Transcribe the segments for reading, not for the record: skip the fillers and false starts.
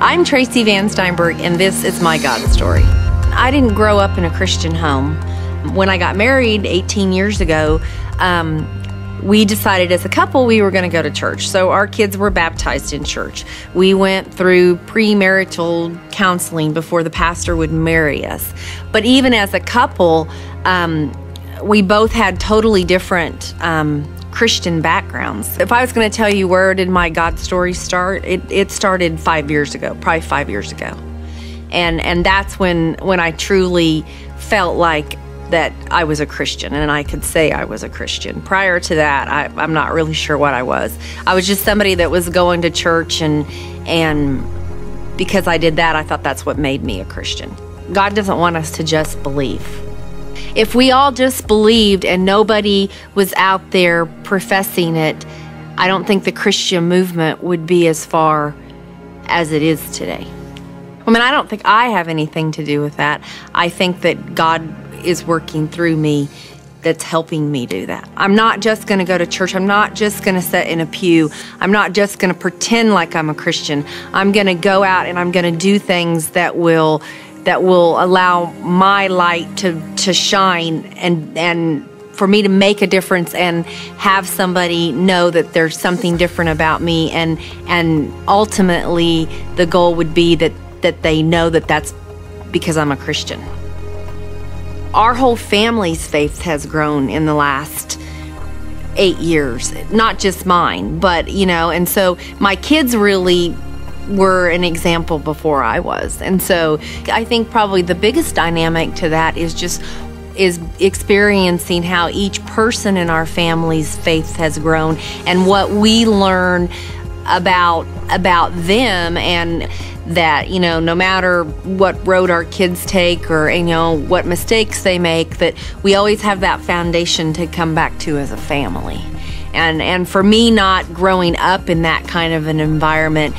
I'm Tracie VanSteinberg, and this is my God story. I didn't grow up in a Christian home. When I got married 18 years ago, we decided as a couple we were going to go to church. So our kids were baptized in church. We went through premarital counseling before the pastor would marry us. But even as a couple, we both had totally different Christian backgrounds. If I was going to tell you where did my God story start, it started 5 years ago, probably 5 years ago. And that's when I truly felt like that I was a Christian, and I could say I was a Christian. Prior to that, I'm not really sure what I was. I was just somebody that was going to church, and because I did that, I thought that's what made me a Christian. God doesn't want us to just believe. If we all just believed and nobody was out there professing it, I don't think the Christian movement would be as far as it is today. I mean, I don't think I have anything to do with that. I think that God is working through me that's helping me do that. I'm not just going to go to church. I'm not just going to sit in a pew. I'm not just going to pretend like I'm a Christian. I'm going to go out and I'm going to do things that will allow my light to shine and for me to make a difference and have somebody know that there's something different about me, and ultimately the goal would be that they know that that's because I'm a Christian. Our whole family's faith has grown in the last 8 years, not just mine, but and so my kids really were an example before I was. And so I think probably the biggest dynamic to that is experiencing how each person in our family's faith has grown and what we learn about them, and that no matter what road our kids take or what mistakes they make, that we always have that foundation to come back to as a family. And for me, not growing up in that kind of an environment,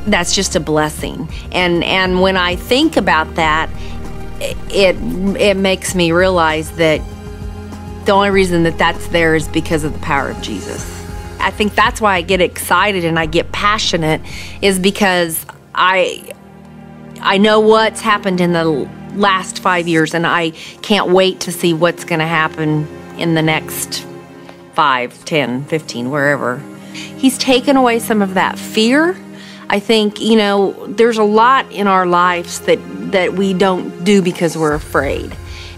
that's just a blessing. And when I think about that, it makes me realize that the only reason that that's there is because of the power of Jesus. I think that's why I get excited and I get passionate, is because I know what's happened in the last 5 years, and I can't wait to see what's going to happen in the next 5, 10, 15, wherever. He's taken away some of that fear. I think, there's a lot in our lives that we don't do because we're afraid.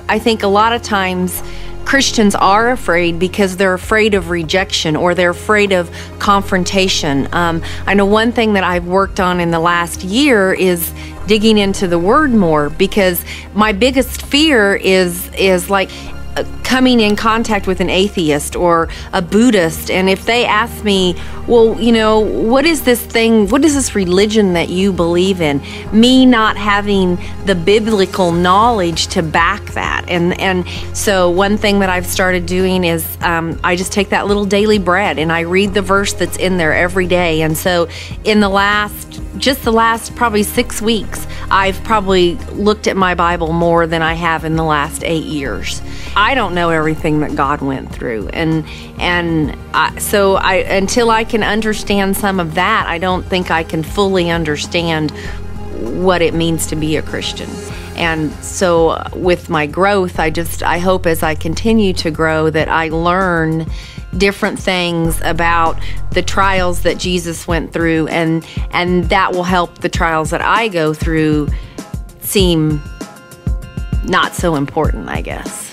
I think a lot of times Christians are afraid because they're afraid of rejection or they're afraid of confrontation. I know one thing that I've worked on in the last year is digging into the Word more, because my biggest fear is like coming in contact with an atheist or a Buddhist, and if they ask me, well, what is this thing, what is this religion that you believe in? Me not having the biblical knowledge to back that. And so one thing that I've started doing is I just take that little daily bread and I read the verse that's in there every day. And so in the last probably 6 weeks, I've probably looked at my Bible more than I have in the last 8 years. I don't know everything that God went through, so until I can understand some of that, I don't think I can fully understand what it means to be a Christian. And so with my growth, I hope as I continue to grow that I learn different things about the trials that Jesus went through, and that will help the trials that I go through seem not so important, I guess.